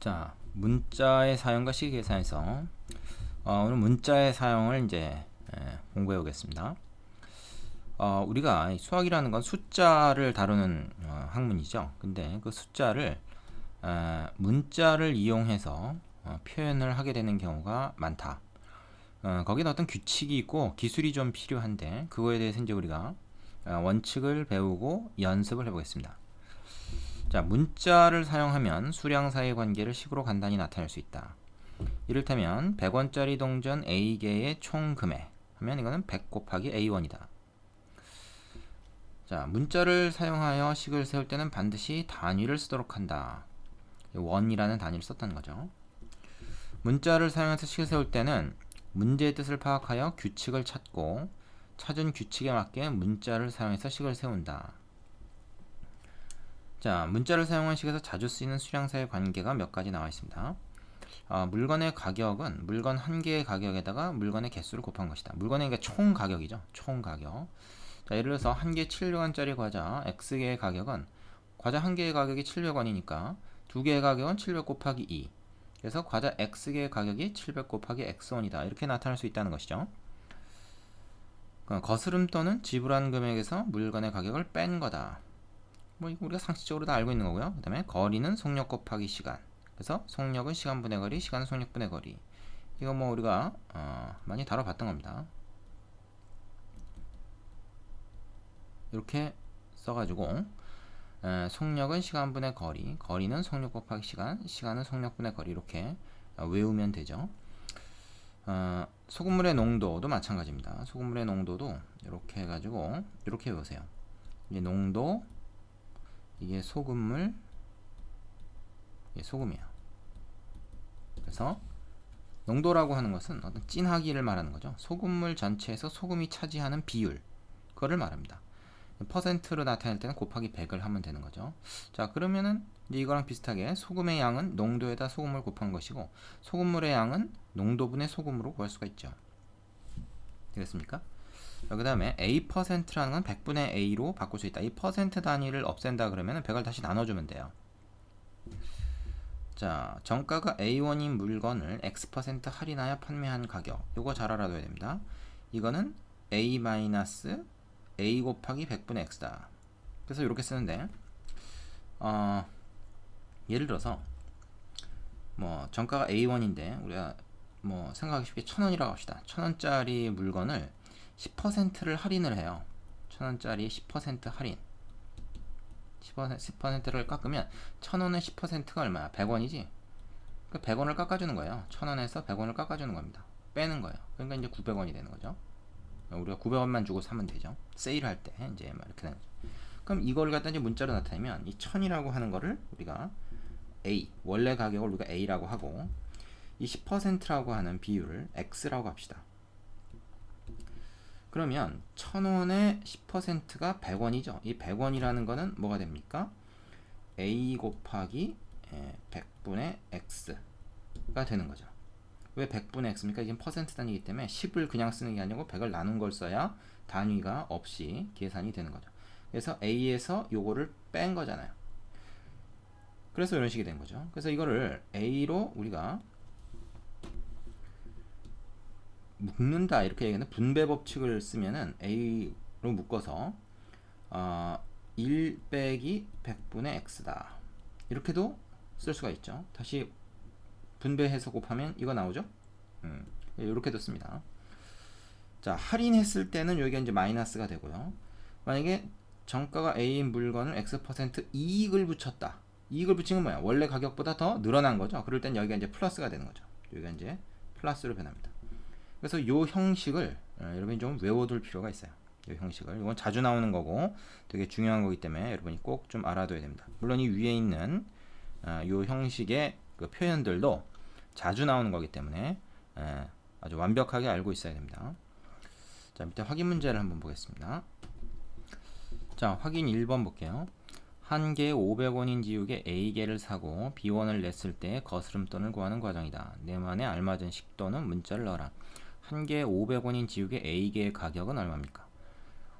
자, 문자의 사용과 시계산에서 오늘 문자의 사용을 이제 공부해 보겠습니다. 우리가 수학이라는 건 숫자를 다루는 학문이죠. 근데 그 숫자를 문자를 이용해서 표현을 하게 되는 경우가 많다. 거기는 어떤 규칙이 있고 기술이 좀 필요한데 그거에 대해서 이제 우리가 원칙을 배우고 연습을 해보겠습니다. 자, 문자를 사용하면 수량 사이의 관계를 식으로 간단히 나타낼 수 있다. 이를테면 100원짜리 동전 A개의 총 금액 하면 이거는 100 곱하기 A1이다. 자, 문자를 사용하여 식을 세울 때는 반드시 단위를 쓰도록 한다. 원이라는 단위를 썼다는 거죠. 문자를 사용해서 식을 세울 때는 문제의 뜻을 파악하여 규칙을 찾고 찾은 규칙에 맞게 문자를 사용해서 식을 세운다. 자, 문자를 사용한 식에서 자주 쓰이는 수량사의 관계가 몇 가지 나와 있습니다. 물건의 가격은 물건 한 개의 가격에다가 물건의 개수를 곱한 것이다. 물건의 총 가격이죠. 총 가격. 자, 예를 들어서 한 개 700원짜리 과자 X개의 가격은 과자 한 개의 가격이 700원이니까 두 개의 가격은 700 곱하기 2. 그래서 과자 X개의 가격이 700 곱하기 X1이다. 이렇게 나타날 수 있다는 것이죠. 거스름 또는 지불한 금액에서 물건의 가격을 뺀 거다. 뭐 이거 우리가 상식적으로 다 알고 있는 거고요. 그 다음에 거리는 속력 곱하기 시간. 그래서 속력은 시간분의 거리, 시간은 속력분의 거리. 이거 뭐 우리가 많이 다뤄봤던 겁니다. 이렇게 써가지고 속력은 시간분의 거리, 거리는 속력 곱하기 시간, 시간은 속력분의 거리 이렇게 외우면 되죠. 소금물의 농도도 마찬가지입니다. 소금물의 농도도 이렇게 해가지고 이렇게 외우세요. 이제 농도, 이게 소금물, 이게 소금이에요. 그래서 농도라고 하는 것은 어떤 진하기를 말하는 거죠. 소금물 전체에서 소금이 차지하는 비율, 그거를 말합니다. 퍼센트로 나타낼 때는 곱하기 100을 하면 되는 거죠. 자, 그러면은 이제 이거랑 비슷하게 소금의 양은 농도에다 소금을 곱한 것이고 소금물의 양은 농도분의 소금으로 구할 수가 있죠. 되겠습니까? 그 다음에 A%라는 건 100분의 A로 바꿀 수 있다. 이 퍼센트 단위를 없앤다 그러면 100을 다시 나눠주면 돼요. 자, 정가가 A1인 물건을 X% 할인하여 판매한 가격. 요거 잘 알아둬야 됩니다. 이거는 A- A 곱하기 100분의 X다. 그래서 이렇게 쓰는데 예를 들어서 뭐 정가가 A1인데 우리가 뭐 생각하기 쉽게 1000원이라고 합시다. 1000원짜리 물건을 10%를 할인을 해요. 1000원짜리 10% 할인. 10%를 깎으면 1000원의 10%가 얼마야? 100원이지? 그 100원을 깎아주는 거예요. 1000원에서 100원을 깎아주는 겁니다. 빼는 거예요. 그러니까 이제 900원이 되는 거죠. 우리가 900원만 주고 사면 되죠. 세일할 때 이제 이렇게 되는 거죠. 그럼 이걸 갖다 이제 문자로 나타내면 이 1000이라고 하는 거를 우리가 A, 원래 가격을 우리가 A라고 하고 이 10%라고 하는 비율을 X라고 합시다. 그러면 1000원의 10%가 100원이죠. 이 100원이라는 거는 뭐가 됩니까? A 곱하기 100분의 X가 되는 거죠. 왜 100분의 X입니까? 이게 퍼센트 단위이기 때문에 10을 그냥 쓰는 게 아니고 100을 나눈 걸 써야 단위가 없이 계산이 되는 거죠. 그래서 A에서 요거를 뺀 거잖아요. 그래서 이런 식이 된 거죠. 그래서 이거를 A로 우리가 묶는다 이렇게 얘기하는 분배 법칙을 쓰면은 A로 묶어서 1 빼기 100분의 X다 이렇게도 쓸 수가 있죠. 다시 분배해서 곱하면 이거 나오죠. 이렇게도 씁니다. 자, 할인했을 때는 여기가 이제 마이너스가 되고요. 만약에 정가가 A인 물건을 X% 이익을 붙였다. 이익을 붙인 건 뭐야? 원래 가격보다 더 늘어난 거죠. 그럴 땐 여기가 이제 플러스가 되는 거죠. 여기가 이제 플러스로 변합니다. 그래서 이 형식을 여러분이 좀 외워둘 필요가 있어요. 이 형식을. 이건 자주 나오는 거고 되게 중요한 거기 때문에 여러분이 꼭 좀 알아둬야 됩니다. 물론 이 위에 있는 이 형식의 그 표현들도 자주 나오는 거기 때문에 아주 완벽하게 알고 있어야 됩니다. 자, 밑에 확인 문제를 한번 보겠습니다. 자, 확인 1번 볼게요. 한 개에 500원인 지우개 A개를 사고 B원을 냈을 때 거스름돈을 구하는 과정이다. 내만에 알맞은 식도는 문자를 넣어라. 한 개에 500원인 지우개 A개의 가격은 얼마입니까?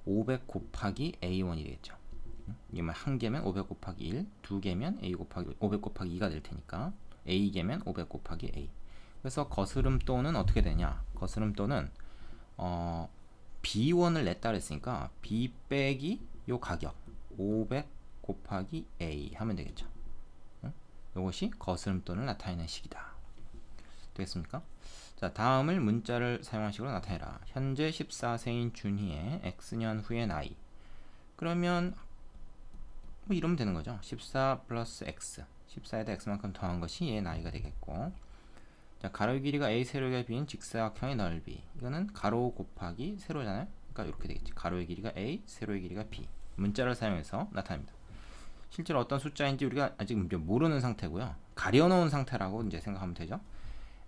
500 곱하기 A1이 되겠죠. 이게 한 개면 500 곱하기 1, 두 개면 A 곱하기 500 곱하기 2가 될 테니까 A개면 500 곱하기 A. 그래서 거스름돈은 어떻게 되냐? 거스름돈은 B1을 냈다 그랬으니까 B 빼기 요 가격 500 곱하기 A 하면 되겠죠. 응? 이것이 거스름돈을 나타내는 식이다. 되겠습니까? 자, 다음을 문자를 사용한 식으로 나타내라. 현재 14세인 준희의 X년 후엔 I. 그러면 뭐 이러면 되는 거죠. 14 플러스 X. 14에다 X만큼 더한 것이 얘의 나이가 되겠고, 자, 가로의 길이가 A 세로가 B인 직사각형의 넓이. 이거는 가로 곱하기 세로잖아요. 그러니까 이렇게 되겠지. 가로의 길이가 A, 세로의 길이가 B. 문자를 사용해서 나타냅니다. 실제로 어떤 숫자인지 우리가 아직 모르는 상태고요. 가려놓은 상태라고 이제 생각하면 되죠.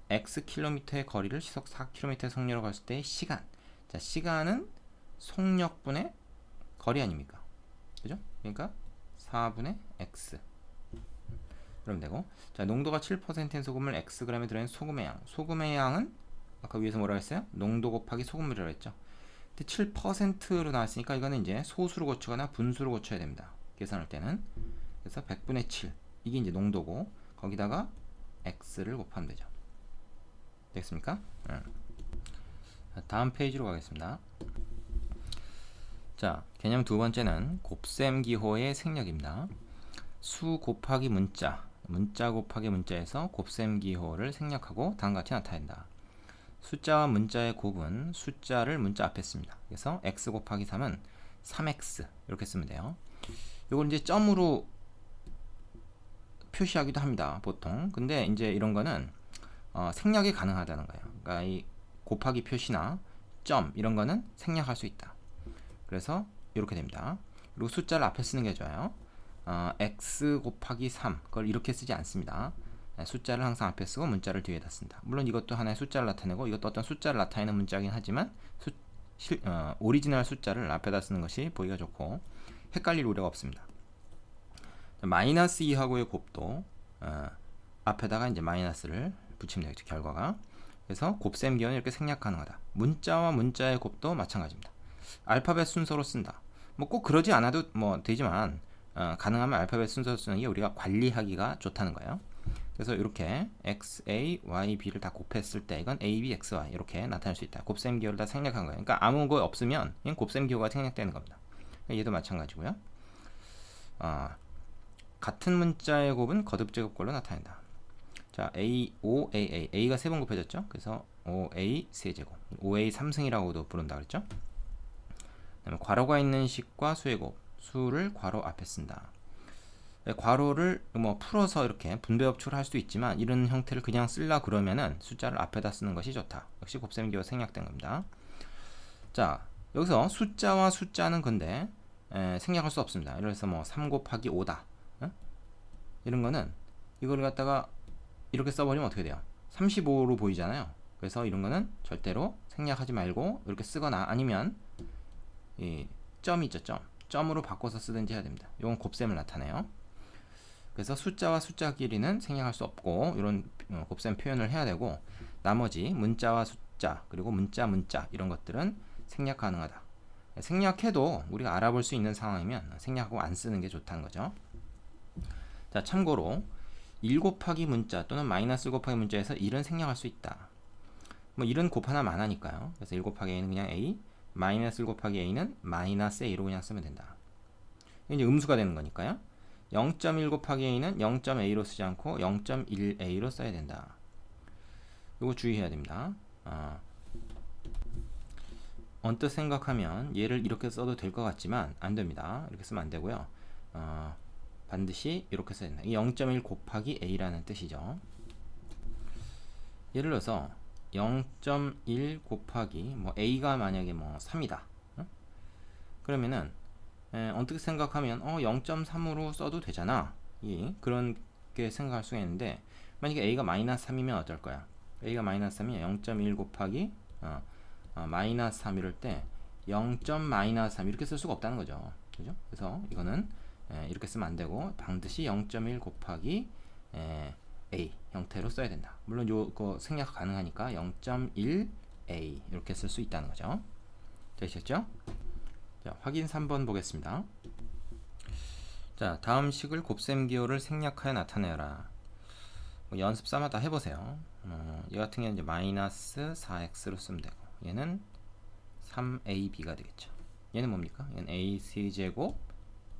X 킬로미터의 거리를 시속 4km 속력으로 갔을 때의 시간. 자, 시간은 속력분의 거리 아닙니까? 그죠? 그러니까 4분의 X. 그러면 되고, 자, 농도가 7%인 소금을 Xg에 들어있는 소금의 양. 소금의 양은 아까 위에서 뭐라 했어요? 농도 곱하기 소금물이라고 했죠. 근데 7%로 나왔으니까 이거는 이제 소수로 고치거나 분수로 고쳐야 됩니다. 계산할 때는. 그래서 100분의 7. 이게 이제 농도고, 거기다가 X를 곱하면 되죠. 됐습니까? 다음 페이지로 가겠습니다. 자, 개념 두 번째는 곱셈 기호의 생략입니다. 수 곱하기 문자, 문자 곱하기 문자에서 곱셈 기호를 생략하고 다음과 같이 나타낸다. 숫자와 문자의 곱은 숫자를 문자 앞에 씁니다. 그래서 x 곱하기 3은 3x 이렇게 쓰면 돼요. 이걸 이제 점으로 표시하기도 합니다, 보통. 근데 이제 이런 거는 생략이 가능하다는 거예요. 그러니까 이 곱하기 표시나 점 이런 거는 생략할 수 있다. 그래서 이렇게 됩니다. 그리고 숫자를 앞에 쓰는 게 좋아요. x 곱하기 3 그걸 이렇게 쓰지 않습니다. 숫자를 항상 앞에 쓰고 문자를 뒤에다 쓴다. 물론 이것도 하나의 숫자를 나타내고 이것도 어떤 숫자를 나타내는 문자이긴 하지만 오리지널 숫자를 앞에다 쓰는 것이 보기가 좋고 헷갈릴 우려가 없습니다. 마이너스 2하고의 곱도 앞에다가 이제 마이너스를 붙이면 되겠죠, 결과가. 그래서 곱셈 기호는 이렇게 생략 가능하다. 문자와 문자의 곱도 마찬가지입니다. 알파벳 순서로 쓴다. 뭐 꼭 그러지 않아도 뭐 되지만 가능하면 알파벳 순서로 쓰는 게 우리가 관리하기가 좋다는 거예요. 그래서 이렇게 x, a, y, b를 다 곱했을 때 이건 a, b, x, y 이렇게 나타낼 수 있다. 곱셈 기호를 다 생략한 거예요. 그러니까 아무 거 없으면 이건 곱셈 기호가 생략되는 겁니다. 얘도 마찬가지고요. 같은 문자의 곱은 거듭 제곱꼴로 나타낸다. 자, a, 5, a, a가 3번 곱해졌죠. 그래서 5a 세제곱, 5a 3승이라고도 부른다 그랬죠. 그다음에 괄호가 있는 식과 수의 곱, 수를 괄호 앞에 쓴다. 괄호를 뭐 풀어서 이렇게 분배법칙을 할 수도 있지만 이런 형태를 그냥 쓸라 그러면은 숫자를 앞에다 쓰는 것이 좋다. 역시 곱셈 기호 생략된 겁니다. 자, 여기서 숫자와 숫자는 근데 생략할 수 없습니다. 그래서 뭐 3 곱하기 5다. 이런 거는 이걸 갖다가 이렇게 써버리면 어떻게 돼요? 35로 보이잖아요. 그래서 이런 거는 절대로 생략하지 말고 이렇게 쓰거나 아니면 이 점이 있죠, 점으로 바꿔서 쓰든지 해야 됩니다. 이건 곱셈을 나타내요. 그래서 숫자와 숫자끼리는 생략할 수 없고 이런 곱셈 표현을 해야 되고, 나머지 문자와 숫자 그리고 문자 이런 것들은 생략 가능하다. 생략해도 우리가 알아볼 수 있는 상황이면 생략하고 안 쓰는 게 좋다는 거죠. 자, 참고로 1 곱하기 문자 또는 마이너스 1 곱하기 문자에서 1은 생략할 수 있다. 뭐 1은 곱 하나만 하니까요. 그래서 1 곱하기 a는 그냥 a, 마이너스 1 곱하기 a는 마이너스 a로 그냥 쓰면 된다. 이제 음수가 되는 거니까요. 0.1 곱하기 a는 0.a로 쓰지 않고 0.1a로 써야 된다. 이거 주의해야 됩니다. 언뜻 생각하면 얘를 이렇게 써도 될 것 같지만 안 됩니다. 이렇게 쓰면 안 되고요. 반드시 이렇게 써야 된다. 이 0.1 곱하기 a라는 뜻이죠. 예를 들어서 0.1 곱하기 뭐 a가 만약에 뭐 3이다. 그러면은 어떻게 생각하면 0.3으로 써도 되잖아. 그렇게 생각할 수가 있는데, 만약에 a가 마이너스 3이면 어떨 거야? a가 마이너스 3이면 0.1 곱하기 마이너스 3 이럴 때 0.-3 이렇게 쓸 수가 없다는 거죠. 그죠? 그래서 이거는 이렇게 쓰면 안 되고 반드시 0.1 곱하기 a 형태로 써야 된다. 물론 요거 생략 가능하니까 0.1a 이렇게 쓸 수 있다는 거죠. 되셨죠? 자, 확인 3번 보겠습니다. 자, 다음 식을 곱셈 기호를 생략하여 나타내라. 연습 삼아 다 해보세요. 얘 같은 경우는 이제 마이너스 4x로 쓰면 되고, 얘는 3ab가 되겠죠. 얘는 뭡니까? 얘는 ac제곱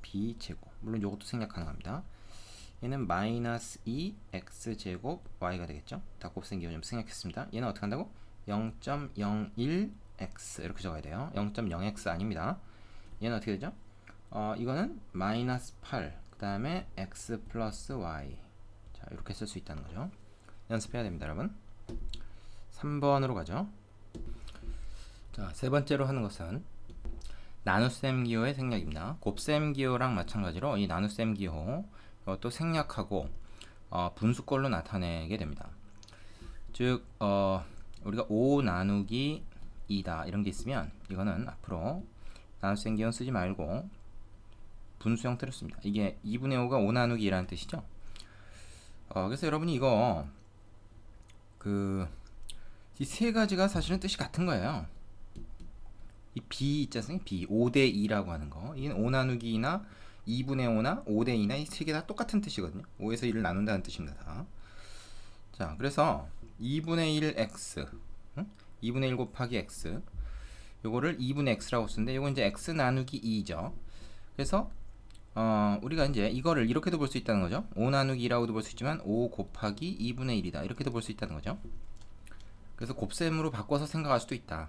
b제곱. 물론 이것도 생략 가능합니다. 얘는 마이너스 2x제곱 y가 되겠죠. 다 곱셈 기호 좀 생략했습니다. 얘는 어떻게 한다고? 0.01x 이렇게 적어야 돼요. 0.0x 아닙니다. 얘는 어떻게 되죠? 이거는 마이너스 8, 그 다음에 x 플러스 y. 자, 이렇게 쓸 수 있다는 거죠. 연습해야 됩니다, 여러분. 3번으로 가죠. 자, 세 번째로 하는 것은 나눗셈 기호의 생략입니다. 곱셈 기호랑 마찬가지로 이 나눗셈 기호 이것도 생략하고 분수꼴로 나타내게 됩니다. 즉 우리가 5 나누기 2다 이런 게 있으면 이거는 앞으로 나눗셈 기호는 쓰지 말고 분수 형태로 씁니다. 이게 2분의 5가 5 나누기 2라는 뜻이죠. 그래서 여러분이 이거 이 세 가지가 사실은 뜻이 같은 거예요. 이 b 있지 않습니까? b 5대 2라고 하는 거. 이는 5 나누기 2나 2분의 5나 5대 2나 이 세 개 다 똑같은 뜻이거든요. 5에서 1을 나눈다는 뜻입니다. 다. 자, 그래서 2분의 1 x, 2분의 1 곱하기 x, 요거를 2분의 x라고 쓰는데 요건 이제 x 나누기 2죠. 그래서 우리가 이제 이거를 이렇게도 볼 수 있다는 거죠. 5 나누기 2라고도 볼 수 있지만 5 곱하기 2분의 1이다 이렇게도 볼 수 있다는 거죠. 그래서 곱셈으로 바꿔서 생각할 수도 있다.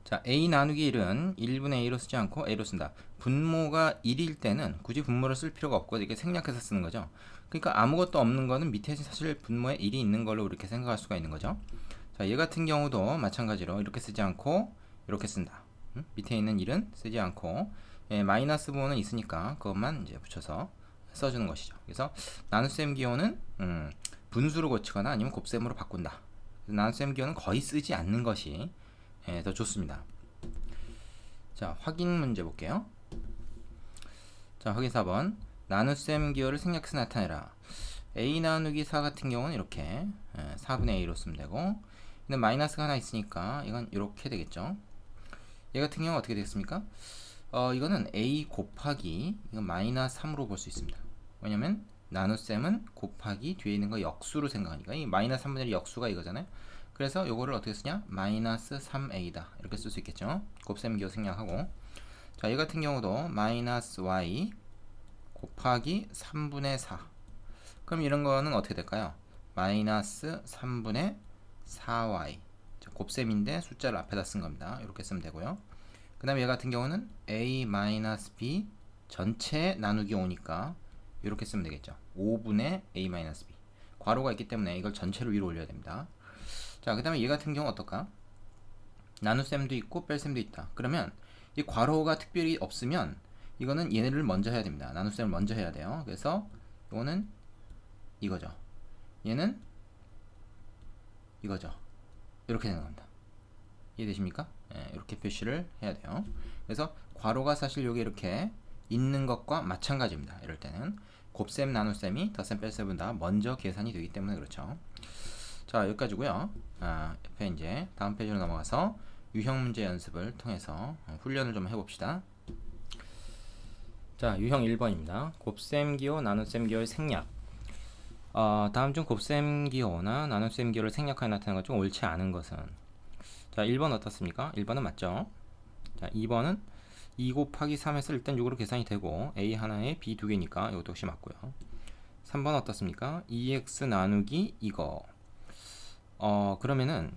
자, a 나누기 1은 1분의 a로 쓰지 않고 a로 쓴다. 분모가 1일 때는 굳이 분모를 쓸 필요가 없고 이렇게 생략해서 쓰는 거죠. 그러니까 아무것도 없는 거는 밑에 사실 분모에 1이 있는 걸로 이렇게 생각할 수가 있는 거죠. 자, 얘 같은 경우도 마찬가지로 이렇게 쓰지 않고 이렇게 쓴다. 밑에 있는 1은 쓰지 않고 마이너스 부호는 있으니까 그것만 이제 붙여서 써주는 것이죠. 그래서 나눗셈 기호는 분수로 고치거나 아니면 곱셈으로 바꾼다. 나눗셈 기호는 거의 쓰지 않는 것이 더 좋습니다. 자, 확인 문제 볼게요. 자, 확인 4번. 나눗셈 기호를 생략해서 나타내라. a 나누기 4 같은 경우는 이렇게 4분의 a로 쓰면 되고, 근데 마이너스가 하나 있으니까 이건 이렇게 되겠죠. 얘 같은 경우 어떻게 되겠습니까? 이거는 a 곱하기 이건 마이너스 3으로 볼 수 있습니다. 왜냐면 나눗셈은 곱하기 뒤에 있는 거 역수로 생각하니까 이 마이너스 3분의 1 역수가 이거잖아요. 그래서 요거를 어떻게 쓰냐? 마이너스 3a다 이렇게 쓸 수 있겠죠. 곱셈 기호 생략하고, 자, 얘 같은 경우도 마이너스 y 곱하기 3분의 4. 그럼 이런 거는 어떻게 될까요? 마이너스 3분의 4y. 자, 곱셈인데 숫자를 앞에다 쓴 겁니다. 이렇게 쓰면 되고요. 그 다음에 얘 같은 경우는 a 마이너스 b 전체 나누기 5니까 이렇게 쓰면 되겠죠. 5분의 a 마이너스 b. 괄호가 있기 때문에 이걸 전체로 위로 올려야 됩니다. 자, 그 다음에 얘 같은 경우 어떨까? 나눗셈도 있고 뺄셈도 있다. 그러면 이 괄호가 특별히 없으면 이거는 얘네를 먼저 해야 됩니다. 나눗셈을 먼저 해야 돼요. 그래서 이거는 이거죠. 얘는 이거죠. 이렇게 되는 겁니다. 이해되십니까? 이렇게 표시를 해야 돼요. 그래서 괄호가 사실 여기 이렇게 있는 것과 마찬가지입니다. 이럴 때는 곱셈 나눗셈이 덧셈 뺄셈은 다 먼저 계산이 되기 때문에 그렇죠. 자, 여기까지고요. 옆에 이제 다음 페이지로 넘어가서 유형 문제 연습을 통해서 훈련을 좀 해봅시다. 자, 유형 1번입니다. 곱셈 기호, 나눗셈 기호의 생략. 다음 중 곱셈 기호나 나눗셈 기호를 생략하여 나타내는 것 중 옳지 않은 것은? 자, 1번 어떻습니까? 1번은 맞죠. 자, 2번은 2 곱하기 3에서 일단 6으로 계산이 되고 a 하나에 b 두 개니까 이것도 역시 맞고요. 3번 어떻습니까? 2x 나누기 이거. 그러면은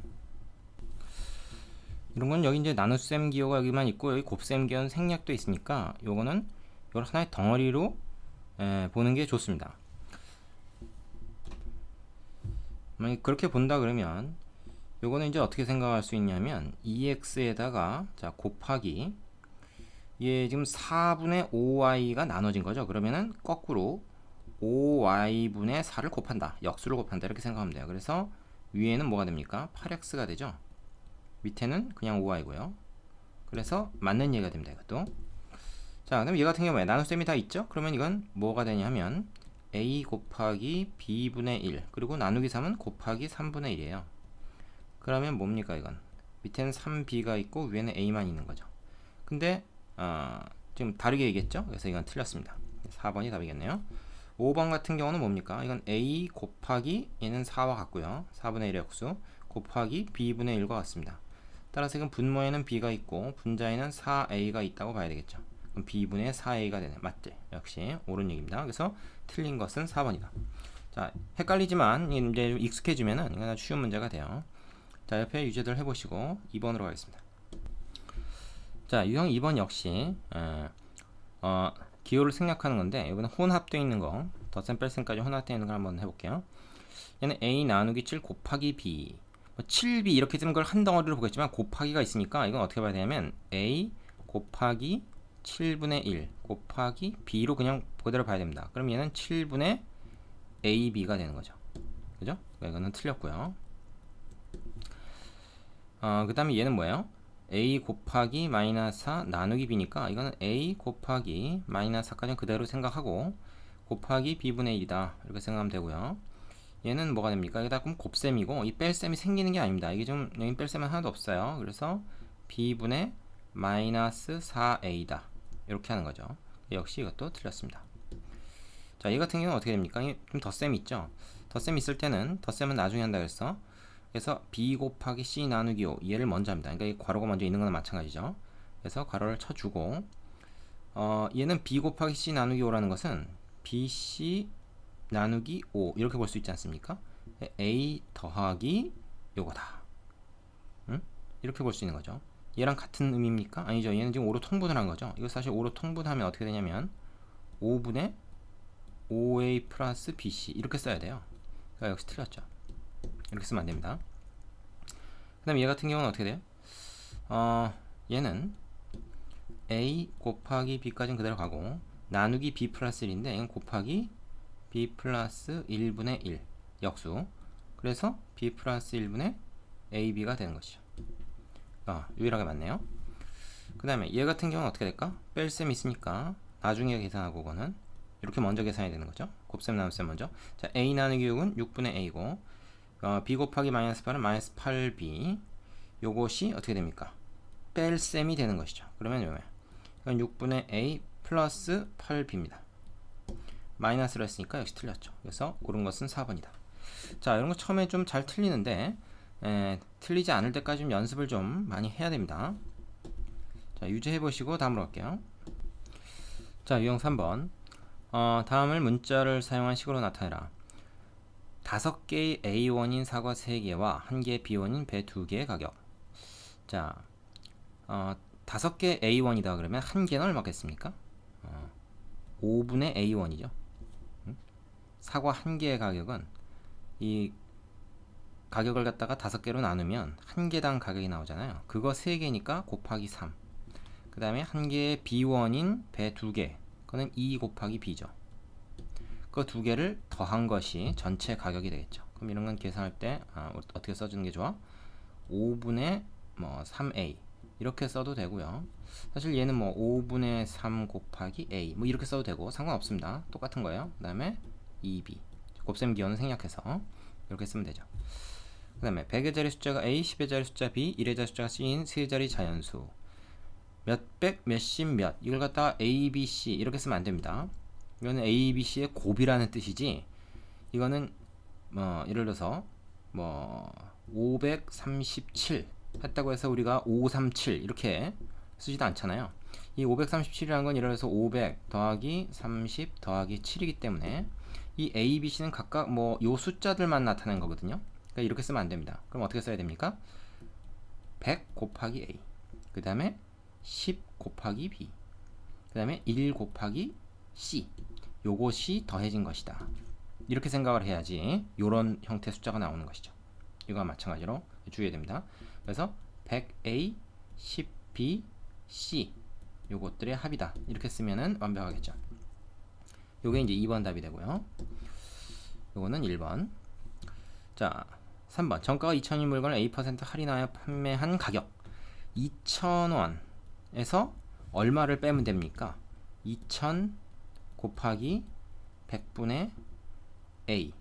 이런 건 여기 이제 나눗셈 기호가 여기만 있고 여기 곱셈 기호는 생략도 있으니까 요거는 이걸 하나의 덩어리로 보는 게 좋습니다. 만약 그렇게 본다 그러면 요거는 이제 어떻게 생각할 수 있냐면 2x에다가 자 곱하기 얘 지금 4분의 5y가 나눠진 거죠. 그러면은 거꾸로 5y분의 4를 곱한다. 역수를 곱한다. 이렇게 생각하면 돼요. 그래서 위에는 뭐가 됩니까? 8x가 되죠. 밑에는 그냥 5y고요. 그래서 맞는 얘가 됩니다. 이것도. 자, 그다음에 얘 같은 경우에 나눗셈이 다 있죠? 그러면 이건 뭐가 되냐 하면 a 곱하기 b분의 1 그리고 나누기 3은 곱하기 3분의 1이에요. 그러면 뭡니까 이건? 밑에는 3b가 있고 위에는 a만 있는 거죠. 근데 지금 다르게 얘기했죠? 그래서 이건 틀렸습니다. 4번이 답이겠네요. 5번 같은 경우는 뭡니까? 이건 a 곱하기 얘는 4와 같고요. 4분의 1의 역수 곱하기 b분의 1과 같습니다. 따라서 이건 분모에는 b가 있고 분자에는 4a가 있다고 봐야 되겠죠. 그럼 b분의 4a가 되네. 맞지? 역시 옳은 얘기입니다. 그래서 틀린 것은 4번이다. 자, 헷갈리지만 이제 익숙해지면은 이건 아주 쉬운 문제가 돼요. 자, 옆에 유제들 해보시고 2번으로 가겠습니다. 자, 유형 2번 역시 기호를 생략하는 건데 이번엔 혼합되어 있는 거 덧셈 뺄셈까지 혼합되어 있는 걸 한번 해볼게요. 얘는 a 나누기 7 곱하기 b 7b 이렇게 쓰면 그걸 한 덩어리로 보겠지만 곱하기가 있으니까 이건 어떻게 봐야 되냐면 a 곱하기 7분의 1 곱하기 b로 그냥 그대로 봐야 됩니다. 그럼 얘는 7분의 ab가 되는 거죠. 그죠? 이거는 틀렸고요. 그 다음에 얘는 뭐예요? a 곱하기 마이너스 4 나누기 b니까 이거는 a 곱하기 마이너스 4까지 그대로 생각하고 곱하기 b분의 1이다 이렇게 생각하면 되고요. 얘는 뭐가 됩니까? 여기다 그럼 곱셈이고 이 뺄셈이 생기는 게 아닙니다. 이게 좀 여기 뺄셈은 하나도 없어요. 그래서 b분의 마이너스 4a다 이렇게 하는 거죠. 역시 이것도 틀렸습니다. 자, 이 같은 경우는 어떻게 됩니까? 좀 덧셈이 있죠. 덧셈 있을 때는 덧셈은 나중에 한다 그래서 b 곱하기 c 나누기 5 얘를 먼저 합니다. 그러니까 이 괄호가 먼저 있는 거나 마찬가지죠. 그래서 괄호를 쳐주고 얘는 b 곱하기 c 나누기 5라는 것은 bc 나누기 5 이렇게 볼 수 있지 않습니까? a 더하기 요거다. 응? 이렇게 볼 수 있는 거죠. 얘랑 같은 의미입니까? 아니죠. 얘는 지금 5로 통분을 한 거죠. 이거 사실 5로 통분하면 어떻게 되냐면 5분의 5a 플러스 bc 이렇게 써야 돼요. 그러니까 역시 틀렸죠. 이렇게 쓰면 안 됩니다. 그 다음에 얘 같은 경우는 어떻게 돼요? 얘는 a 곱하기 b까지는 그대로 가고 나누기 b 플러스 1인데 이건 곱하기 b 플러스 1분의 1 역수. 그래서 b 플러스 1분의 ab가 되는 것이죠. 유일하게 맞네요. 그 다음에 얘 같은 경우는 어떻게 될까? 뺄셈이 있으니까 나중에 계산하고 그거는 이렇게 먼저 계산이 되는 거죠. 곱셈 나눗셈 먼저. 자, a 나누기 6은 6분의 a고 b 곱하기 마이너스 8은 마이너스 8b 요것이 어떻게 됩니까? 뺄셈이 되는 것이죠. 그러면 이건 6분의 a 플러스 8b입니다. 마이너스를 했으니까 역시 틀렸죠. 그래서 옳은 것은 4번이다. 자, 이런 거 처음에 좀 잘 틀리는데 틀리지 않을 때까지 좀 연습을 좀 많이 해야 됩니다. 자, 유지해 보시고 다음으로 갈게요. 자, 유형 3번 다음을 문자를 사용한 식으로 나타내라. 5개의 A1인 사과 3개와 1개의 B1인 배 2개의 가격. 자, 5개 A1이다 그러면 1개는 얼마겠습니까? 5분의 A1이죠. 사과 1개의 가격은 이 가격을 갖다가 5개로 나누면 1개당 가격이 나오잖아요. 그거 3개니까 곱하기 3. 그 다음에 1개의 B1인 배 2개. 그거는 2 곱하기 B죠. 그 2개를 더한 것이 전체 가격이 되겠죠. 그럼 이런 건 계산할 때 어떻게 써주는 게 좋아? 5분의 3A 이렇게 써도 되고요. 사실 얘는 5분의 3 곱하기 A 이렇게 써도 되고 상관없습니다. 똑같은 거예요. 그 다음에 2B 곱셈 기호는 생략해서 이렇게 쓰면 되죠. 그 다음에 100의 자리 숫자가 A, 10의 자리 숫자 B, 1의 자리 숫자가 C인 3자리 자연수 몇백, 몇십, 몇 이걸 갖다가 A, B, C 이렇게 쓰면 안 됩니다. 이거는 A, B, C의 곱이라는 뜻이지 이거는 예를 들어서 537 했다고 해서 우리가 537 이렇게 쓰지도 않잖아요. 이 537이라는 건 예를 들어서 500 더하기 30 더하기 7이기 때문에 이 A, B, C는 각각 요 숫자들만 나타낸 거거든요. 그러니까 이렇게 쓰면 안 됩니다. 그럼 어떻게 써야 됩니까? 100 곱하기 A 그 다음에 10 곱하기 B 그 다음에 1 곱하기 C 요것이 더해진 것이다. 이렇게 생각을 해야지 요런 형태의 숫자가 나오는 것이죠. 이거와 마찬가지로 주의해야 됩니다. 그래서 100A, 10B, C 요것들의 합이다. 이렇게 쓰면은 완벽하겠죠. 요게 이제 2번 답이 되고요. 요거는 1번. 자, 3번. 정가가 2,000인 물건을 A% 할인하여 판매한 가격 2,000원에서 얼마를 빼면 됩니까? 2,000 곱하기 100분의 A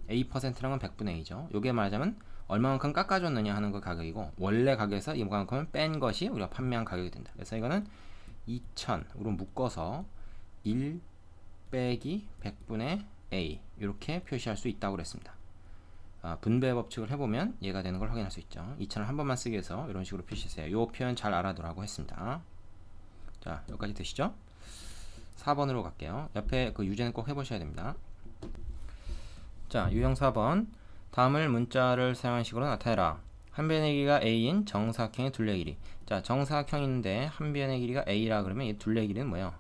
A%란 건 100분의 A죠. 요게 말하자면 얼마만큼 깎아줬느냐 하는 거 가격이고 원래 가격에서 이만큼을 뺀 것이 우리가 판매한 가격이 된다. 그래서 이거는 2,000으로 묶어서 1 빼기 100분의 A 이렇게 표시할 수 있다고 그랬습니다. 분배 법칙을 해보면 얘가 되는 걸 확인할 수 있죠. 2000을 한 번만 쓰기 위해서 이런 식으로 표시했어요. 이 표현 잘 알아두라고 했습니다. 자, 여기까지 되시죠? 4번으로 갈게요. 옆에 그 유제는 꼭 해보셔야 됩니다. 자, 유형 4번. 다음을 문자를 사용한 식으로 나타내라. 한 변의 길이가 a인 정사각형의 둘레 길이. 자, 정사각형인데 한 변의 길이가 a라 그러면 이 둘레 길이는 뭐예요?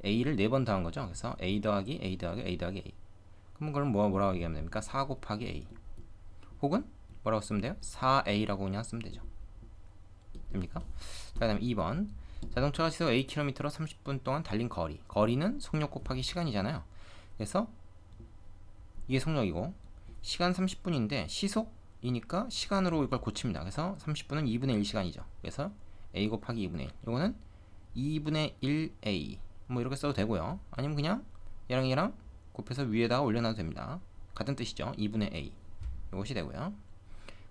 a를 4번 더한 거죠. 그래서 a 더하기 a 더하기 a 더하기 a. 그럼 그럼 뭐라고 얘기하면 됩니까? 4 곱하기 a. 혹은 뭐라고 쓰면 돼요? 4a라고 그냥 쓰면 되죠. 됩니까? 자, 그 다음에 2번. 자동차가 시속 Akm로 30분 동안 달린 거리. 거리는 속력 곱하기 시간이잖아요. 그래서 이게 속력이고 시간 30분인데 시속이니까 시간으로 이걸 고칩니다. 그래서 30분은 2분의 1 시간이죠. 그래서 A 곱하기 2분의 1. 이거는 2분의 1A 뭐 이렇게 써도 되고요. 아니면 그냥 얘랑 얘랑 곱해서 위에다가 올려놔도 됩니다. 같은 뜻이죠. 2분의 A. 이것이 되고요.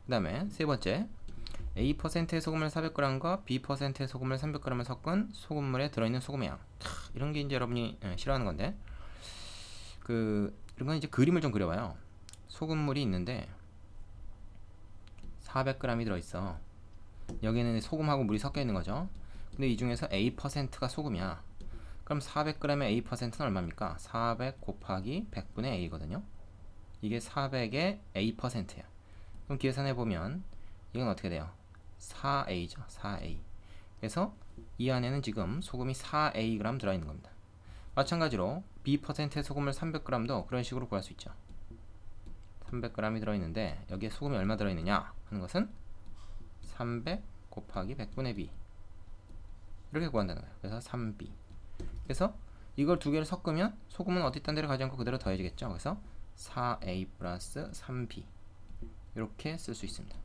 그 다음에 세 번째. A%의 소금을 400g과 B%의 소금을 300g을 섞은 소금물에 들어있는 소금의 양. 이런 게 이제 여러분이 싫어하는 건데, 이런 건 이제 그림을 좀 그려봐요. 소금물이 있는데 400g이 들어있어. 여기에는 소금하고 물이 섞여 있는 거죠. 근데 이 중에서 A%가 소금이야. 그럼 400g의 A%는 얼마입니까? 400 곱하기 100분의 A거든요. 이게 400의 A%야. 그럼 계산해보면 이건 어떻게 돼요? 4A죠. 4A. 그래서 이 안에는 지금 소금이 4A g 들어있는 겁니다. 마찬가지로 B%의 소금을 300g도 그런 식으로 구할 수 있죠. 300g이 들어있는데 여기에 소금이 얼마 들어있느냐 하는 것은 300 곱하기 100분의 B 이렇게 구한다는 거예요. 그래서 3B. 그래서 이걸 두 개를 섞으면 소금은 어디 딴 데를 가지 않고 그대로 더해지겠죠. 그래서 4A 플러스 3B 이렇게 쓸 수 있습니다.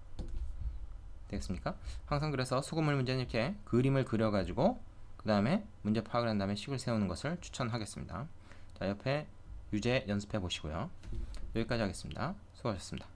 되겠습니까? 항상 그래서 소금물 문제는 이렇게 그림을 그려가지고 그 다음에 문제 파악을 한 다음에 식을 세우는 것을 추천하겠습니다. 자, 옆에 유제 연습해 보시고요. 여기까지 하겠습니다. 수고하셨습니다.